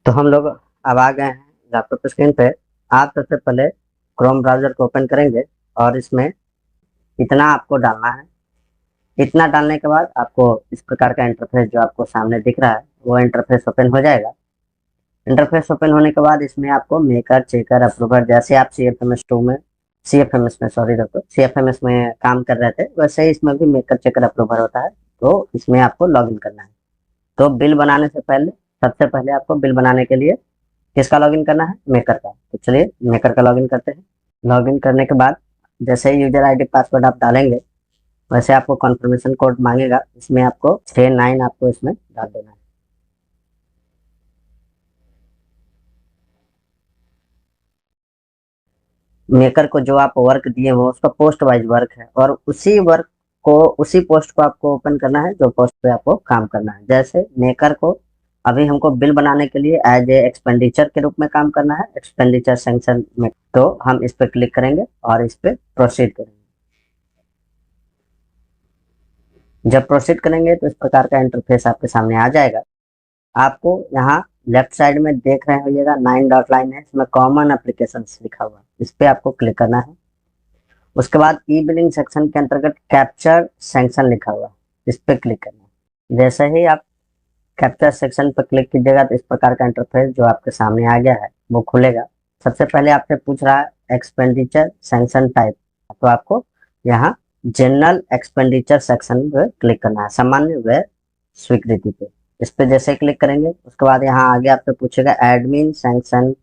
तो हम लोग अब आ गए हैं लैपटॉप स्क्रीन पे। आप सबसे पहले क्रोम ब्राउजर को ओपन करेंगे और इसमें इतना आपको डालना है। इतना डालने के बाद आपको इस प्रकार का इंटरफेस जो आपको सामने दिख रहा है वो इंटरफेस ओपन हो जाएगा। इंटरफेस ओपन होने के बाद इसमें आपको मेकर चेकर अप्रूवर, जैसे आप CFMS2 में CFMS में सॉरी दोस्तों CFMS में काम कर रहे थे वैसे ही इसमें भी मेकर चेकर अप्रूवर होता है। तो इसमें आपको लॉगिन करना है। तो बिल बनाने से पहले सबसे पहले आपको बिल बनाने के लिए किसका लॉगिन करना है? मेकर का। तो चलिए मेकर का लॉगिन करते हैं। लॉगिन करने के बाद जैसे ही यूजर आईडी पासवर्ड आप डालेंगे वैसे आपको कॉन्फर्मेशन कोड मांगेगा। इसमें आपको 69 आपको इसमें डाल देना है। मेकर को जो आप वर्क दिए हो उसका पोस्ट वाइज वर्क है और उसी वर्क को उसी पोस्ट को आपको ओपन करना है जो पोस्ट पे आपको काम करना है। जैसे मेकर को अभी हमको बिल बनाने के लिए एज ए एक्सपेंडिचर के रूप में काम करना है, एक्सपेंडिचर सेंक्शन में। तो हम इस पर क्लिक करेंगे और इस पर प्रोसीड करेंगे। जब प्रोसीड करेंगे तो इस प्रकार का इंटरफेस आपके सामने आ जाएगा। आपको यहाँ लेफ्ट साइड में देख रहे होइएगा 9 डॉट लाइन है, इसमें कॉमन एप्लीकेशन लिखा हुआ है, इस पे आपको क्लिक करना है। उसके बाद ई बिलिंग सेक्शन के अंतर्गत कैप्चर सेक्शन लिखा हुआ है, इस पे क्लिक करना है। जैसे ही आप कैप्चर सेक्शन पर क्लिक कीजिएगा तो इस प्रकार का इंटरफेस जो आपके सामने आ गया है वो खुलेगा। सबसे पहले आपसे पूछ रहा है एक्सपेंडिचर सेक्शन टाइप, तो आपको यहाँ जनरल एक्सपेंडिचर सेक्शन पे क्लिक करना है, सामान्य व्यय स्वीकृति पे। इस पे जैसे क्लिक करेंगे उसके बाद यहाँ आगे आपसे पूछेगा एडमिन सैंक्शन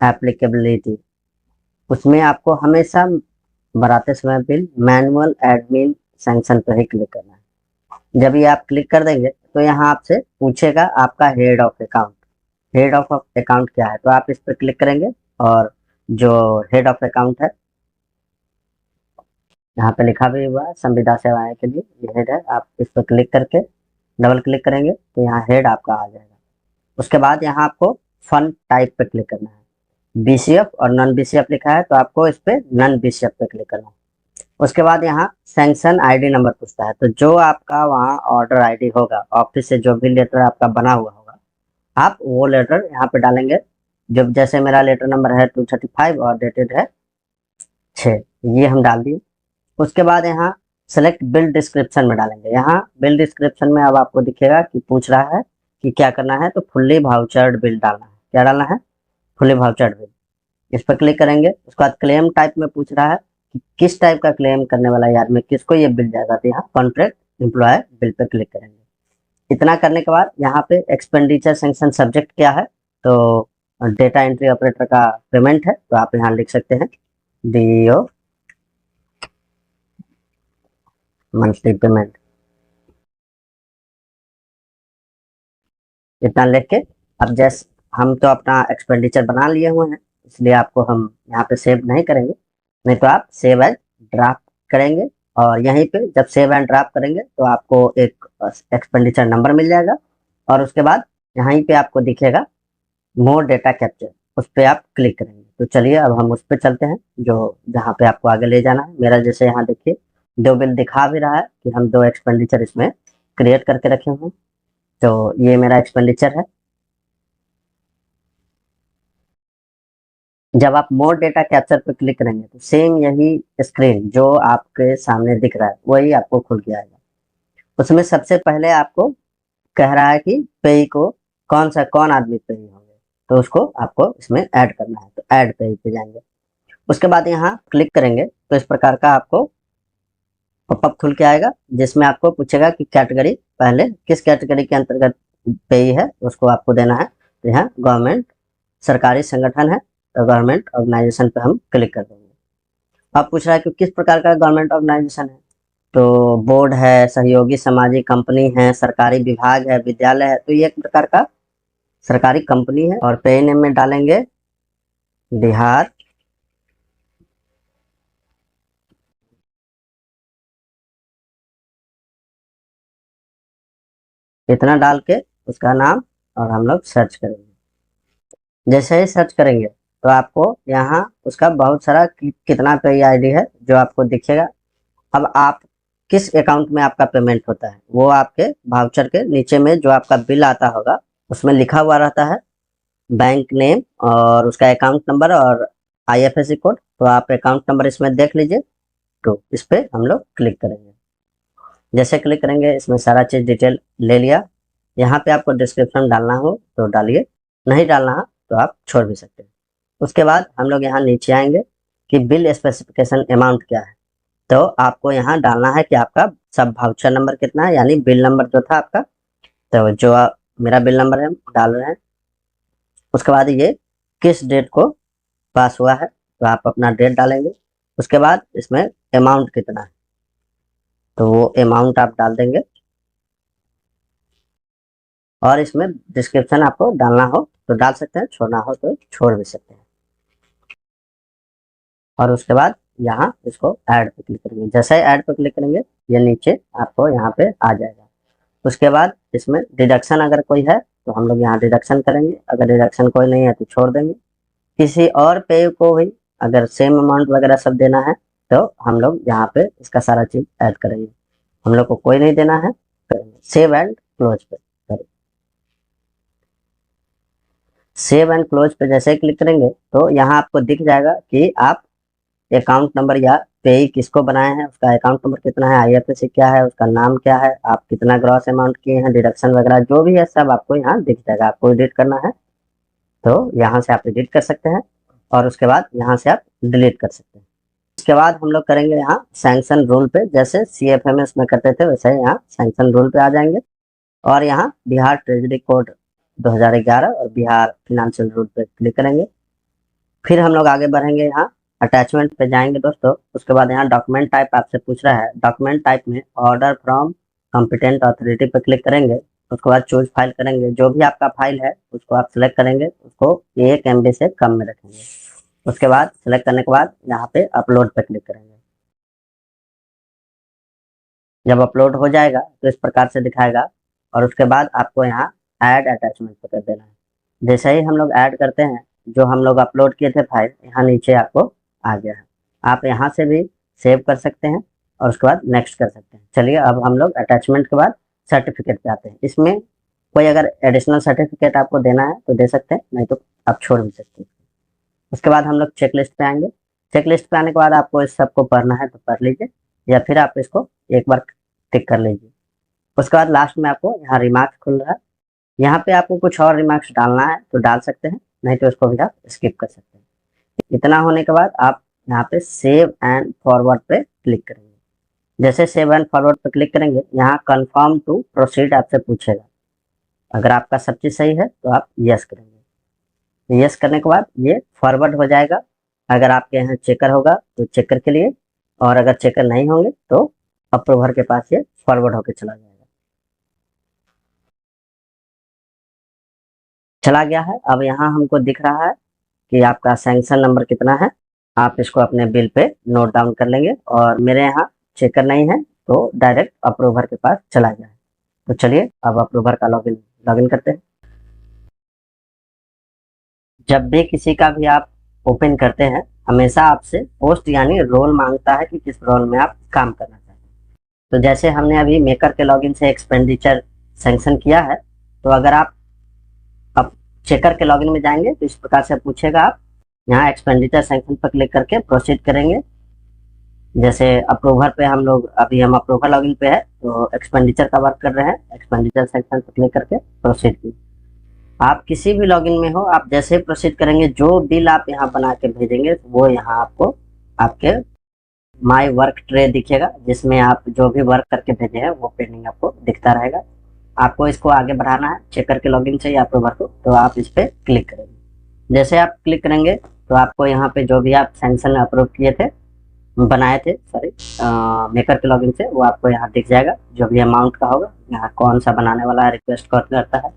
एप्लीकेबिलिटी। उसमें आपको हमेशा बनाते समय बिल मैनुअल एडमिन सैंक्शन पर ही क्लिक करना है। जब ये आप क्लिक कर देंगे तो यहाँ आपसे पूछेगा आपका head of account, head of account क्या है, तो आप इस पर क्लिक करेंगे और जो हेड ऑफ अकाउंट है यहाँ पे लिखा भी हुआ है संविदा सेवाएं के लिए, ये हेड है। आप इस पर क्लिक करके डबल क्लिक करेंगे तो यहाँ हेड आपका आ जाएगा। उसके बाद यहाँ आपको फंड टाइप पे क्लिक करना है। BCF और नॉन BCF लिखा है तो आपको इस पे नॉन BCF पे क्लिक करना है। उसके बाद यहाँ सैंक्शन आईडी नंबर पूछता है, तो जो आपका वहाँ ऑर्डर आईडी होगा ऑफिस से जो भी लेटर आपका बना हुआ होगा आप वो लेटर यहाँ पे डालेंगे। जब जैसे मेरा लेटर नंबर है 235 और डेटेड है 6, ये हम डाल दिए। उसके बाद यहाँ सेलेक्ट बिल डिस्क्रिप्शन में डालेंगे। यहाँ बिल डिस्क्रिप्शन में अब आपको दिखेगा कि पूछ रहा है कि क्या करना है, तो फुल्ली वाउचर्ड बिल डालना है। क्या डालना है? Fully vouchered bill. इस पर क्लिक करेंगे। उसके बाद क्लेम टाइप में पूछ रहा है कि किस टाइप का क्लेम करने वाला है, यार में किसको ये बिल जाएगा, तो यहाँ कॉन्ट्रैक्ट एम्प्लॉय बिल पे क्लिक करेंगे। इतना करने के बाद यहाँ पे एक्सपेंडिचर सेंक्शन सब्जेक्ट क्या है, तो डेटा एंट्री ऑपरेटर का पेमेंट है, तो आप यहाँ लिख सकते हैं DO मंथली पेमेंट। इतना लिख के अब जैसे हम तो अपना एक्सपेंडिचर बना लिए हुए हैं इसलिए आपको हम यहाँ पे सेव नहीं करेंगे, नहीं तो आप सेव एज ड्राफ्ट करेंगे और यहीं पे जब सेव एंड ड्राफ्ट करेंगे तो आपको एक एक्सपेंडिचर नंबर मिल जाएगा और उसके बाद यहीं पे आपको दिखेगा मोर डेटा कैप्चर, उस पर आप क्लिक करेंगे। तो चलिए अब हम उस पर चलते हैं जो जहाँ पे आपको आगे ले जाना है। मेरा जैसे यहाँ देखिए 2 बिल दिखा भी रहा है कि हम 2 एक्सपेंडिचर इसमें क्रिएट करके रखे हुए हैं। तो ये मेरा एक्सपेंडिचर है। जब आप मोर डेटा कैप्चर पर क्लिक करेंगे तो सेम यही स्क्रीन जो आपके सामने दिख रहा है वही आपको खुल के आएगा। उसमें सबसे पहले आपको कह रहा है कि पेई को कौन आदमी पेई होंगे, तो उसको आपको इसमें ऐड करना है, तो ऐड पेई पे जाएंगे। उसके बाद यहाँ क्लिक करेंगे तो इस प्रकार का आपको पॉपअप खुल के आएगा जिसमें आपको पूछेगा कि कैटेगरी पहले किस कैटेगरी के अंतर्गत पेई है उसको आपको देना है। तो यहाँ गवर्नमेंट सरकारी संगठन है तो गवर्नमेंट ऑर्गेनाइजेशन पे हम क्लिक कर देंगे। अब पूछ रहा है कि किस प्रकार का गवर्नमेंट ऑर्गेनाइजेशन है, तो बोर्ड है, सहयोगी सामाजिक कंपनी है, सरकारी विभाग है, विद्यालय है, तो ये एक प्रकार का सरकारी कंपनी है। और पे नेम में डालेंगे बिहार इतना डाल के उसका नाम और हम लोग सर्च करेंगे। जैसे ही सर्च करेंगे तो आपको यहाँ उसका बहुत सारा कितना पे आईडी है जो आपको दिखेगा। अब आप किस अकाउंट में आपका पेमेंट होता है वो आपके वाउचर के नीचे में जो आपका बिल आता होगा उसमें लिखा हुआ रहता है। बैंक नेम और उसका अकाउंट नंबर और IFSC कोड। तो आप अकाउंट नंबर इसमें देख लीजिए, तो इस पे हम लोग क्लिक करेंगे। जैसे क्लिक करेंगे इसमें सारा चीज डिटेल ले लिया। यहाँ पे आपको डिस्क्रिप्शन डालना हो तो डालिए, नहीं डालना है तो आप छोड़ भी सकते हैं। उसके बाद हम लोग यहाँ नीचे आएंगे कि बिल स्पेसिफिकेशन अमाउंट क्या है। तो आपको यहाँ डालना है कि आपका सब वाउचर नंबर कितना है, यानी बिल नंबर जो था आपका, तो जो मेरा बिल नंबर है डाल रहे हैं। उसके बाद ये किस डेट को पास हुआ है, तो आप अपना डेट डालेंगे। उसके बाद इसमें अमाउंट कितना है, तो वो अमाउंट आप डाल देंगे। और इसमें डिस्क्रिप्शन आपको डालना हो तो डाल सकते हैं, छोड़ना हो तो छोड़ भी सकते हैं। और उसके बाद यहाँ इसको ऐड पे क्लिक करेंगे। जैसे ही ऐड पे क्लिक करेंगे ये नीचे आपको यहाँ पे आ जाएगा। उसके बाद इसमें डिडक्शन अगर कोई है तो हम लोग यहाँ डिडक्शन करेंगे, अगर डिडक्शन कोई नहीं है तो छोड़ देंगे। किसी और पे को भी अगर सेम अमाउंट वगैरह सब देना है तो हम लोग यहाँ पे इसका सारा चीज ऐड करेंगे। हम लोग को कोई नहीं देना है, सेव एंड क्लोज पे करेंगे। सेव एंड क्लोज पे जैसे ही क्लिक करेंगे तो यहाँ आपको दिख जाएगा कि आप अकाउंट नंबर या पेई किसको बनाए हैं, उसका अकाउंट नंबर कितना है, IFSC क्या है, उसका नाम क्या है, आप कितना ग्रॉस अमाउंट किए हैं, डिडक्शन वगैरह जो भी है सब आपको यहाँ दिख जाएगा। आपको एडिट करना है तो यहाँ से आप एडिट कर सकते हैं और उसके बाद यहाँ से आप डिलीट कर सकते हैं। उसके बाद हम लोग करेंगे यहाँ सैंक्शन रूल पे, जैसे CFMS में करते थे वैसे यहाँ सैंक्शन रूल पे आ जाएंगे। और यहाँ बिहार ट्रेजरी कोड 2011 और बिहार फिनेंशियल रूल पे क्लिक करेंगे। फिर हम लोग आगे बढ़ेंगे, यहाँ अटैचमेंट पे जाएंगे दोस्तों। उसके बाद यहाँ डॉक्यूमेंट टाइप आपसे पूछ रहा है, डॉक्यूमेंट टाइप में ऑर्डर फ्रॉम कॉम्पिटेंट अथॉरिटी पे क्लिक करेंगे। उसके बाद चूज फाइल करेंगे, जो भी आपका फाइल है उसको आप सिलेक्ट करेंगे, उसको 1 MB से कम में रखेंगे। उसके बाद सिलेक्ट करने के बाद यहाँ पे अपलोड पे क्लिक करेंगे। जब अपलोड हो जाएगा तो इस प्रकार से दिखाएगा और उसके बाद आपको यहाँ ऐड अटैचमेंट पे कर देना है। जैसे ही हम लोग ऐड करते हैं, जो हम लोग अपलोड किए थे फाइल यहाँ नीचे आपको आ गया है। आप यहाँ से भी सेव कर सकते हैं और उसके बाद नेक्स्ट कर सकते हैं। चलिए अब हम लोग अटैचमेंट के बाद सर्टिफिकेट पे आते हैं। इसमें कोई अगर एडिशनल सर्टिफिकेट आपको देना है तो दे सकते हैं, नहीं तो आप छोड़ भी सकते हैं। उसके बाद हम लोग चेक लिस्ट पे आएंगे। चेक लिस्ट पे आने के बाद आपको इस सबको पढ़ना है तो पढ़ लीजिए, या फिर आप इसको एक बार टिक कर लीजिए। उसके बाद लास्ट में आपको यहाँ रिमार्क्स खुल रहा है, यहाँ पे आपको कुछ और रिमार्क्स डालना है तो डाल सकते हैं, नहीं तो इसको भी आप स्किप कर सकते हैं। इतना होने के बाद आप यहाँ पे सेव एंड फॉरवर्ड पे क्लिक करेंगे। जैसे सेव एंड फॉरवर्ड पे क्लिक करेंगे, यहाँ कंफर्म टू प्रोसीड आपसे पूछेगा। अगर आपका सब चीज सही है तो आप यस करेंगे। यस करने के बाद ये फॉरवर्ड हो जाएगा। अगर आपके यहाँ चेकर होगा तो चेकर के लिए, और अगर चेकर नहीं होंगे तो अप्रूवर के पास ये फॉरवर्ड होकर चला जाएगा। चला गया है। अब यहाँ हमको दिख रहा है कि आपका सैंक्शन नंबर कितना है। आप इसको अपने बिल पे नोट डाउन कर लेंगे, और मेरे यहाँ चेकर नहीं है तो डायरेक्ट अप्रूवर के पास चला गया है। तो चलिए अब अप्रूवर का लॉगिन करते हैं। जब भी किसी का भी आप ओपन करते हैं, हमेशा आपसे पोस्ट यानी रोल मांगता है कि किस रोल में आप काम करना चाहते हैं। तो जैसे हमने अभी मेकर के लॉगिन से एक्सपेंडिचर सैंक्शन किया है, तो अगर आप अब चेकर के लॉगिन में जाएंगे तो इस प्रकार से पूछेगा। आप यहाँ एक्सपेंडिचर सैंक्शन पर क्लिक करके प्रोसीड करेंगे। जैसे अप्रूवर पे हम अप्रूवर लॉगिन पे है तो एक्सपेंडिचर का वर्क कर रहे हैं, एक्सपेंडिचर सेक्शन पर क्लिक करके प्रोसीड कीजिए। आप किसी भी लॉगिन में हो, आप जैसे ही प्रोसीड करेंगे, जो बिल आप यहाँ बना के भेजेंगे वो यहाँ आपको आपके माई वर्क ट्रे दिखेगा, जिसमें आप जो भी वर्क करके भेजे हैं वो पेंडिंग आपको दिखता रहेगा। आपको इसको आगे बढ़ाना है चेकर के लॉगिन से या अप्रूवर को, तो आप इस पर क्लिक करेंगे। जैसे आप क्लिक करेंगे तो आपको यहाँ पे जो भी आप सैंक्शन अप्रूव किए थे, बनाए थे सॉरी मेकर के लॉगिन से, वो आपको यहाँ दिख जाएगा। जो भी अमाउंट का होगा, यहाँ कौन सा बनाने वाला है, रिक्वेस्ट कौन करता है,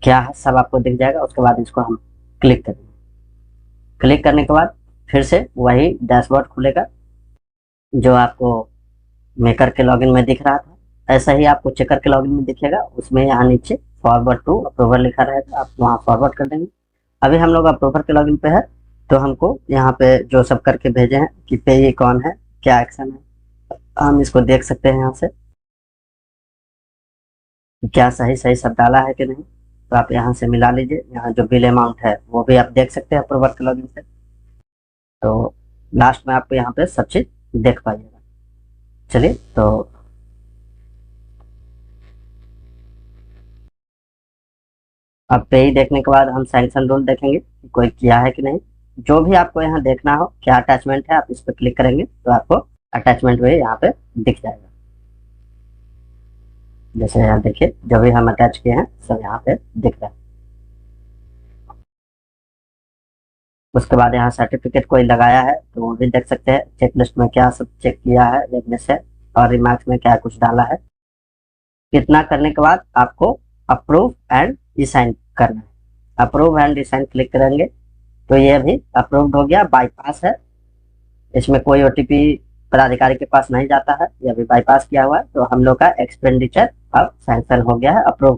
क्या है, सब आपको दिख जाएगा। उसके बाद इसको हम क्लिक करेंगे। क्लिक करने के बाद फिर से वही डैशबोर्ड खुलेगा जो आपको मेकर के लॉगिन में दिख रहा था, ऐसा ही आपको चेकर के लॉगिन में दिखेगा। उसमें यहाँ नीचे फॉरवर्ड टू अप्रूवर लिखा रहेगा, आप वहाँ फॉरवर्ड कर देंगे। अभी हम लोग अप्रूवर के लॉगिन पे है, तो हमको यहाँ पे जो सब करके भेजे हैं कि पे ये कौन है, क्या एक्शन है, हम इसको देख सकते हैं यहाँ से क्या सही सही सब डाला है कि नहीं। तो आप यहाँ से मिला लीजिए। यहाँ जो बिल अमाउंट है वो भी आप देख सकते हैं अप्रूवर के लॉगिन से। तो लास्ट में आपको यहाँ पे सब चीज देख पाइएगा। चलिए, तो अब पे ही देखने के बाद हम सैंक्शन रूल देखेंगे कि कोई किया है कि नहीं। जो भी आपको यहाँ देखना हो, क्या अटैचमेंट है, आप इस पर क्लिक करेंगे तो आपको अटैचमेंट भी यहाँ पे दिख जाएगा। जैसे यहाँ देखिए, जो भी हम अटैच किए हैं सब यहाँ पे दिख रहा है। उसके बाद यहाँ सर्टिफिकेट कोई लगाया है तो वो भी देख सकते हैं। चेक लिस्ट में क्या सब चेक किया है देखने से, और रिमार्क्स में क्या कुछ डाला है। इतना करने के बाद आपको अप्रूव एंड डिसाइन करना है। अप्रूव एंड डिसाइन क्लिक करेंगे तो ये भी अप्रूव्ड हो गया, बाईपास है। इसमें कोई ओटीपी पदाधिकारी के पास नहीं जाता है, ये भी बाईपास किया हुआ है। तो हम लोग का एक्सपेंडिचर अब सैंक्शन हो गया है, अप्रूव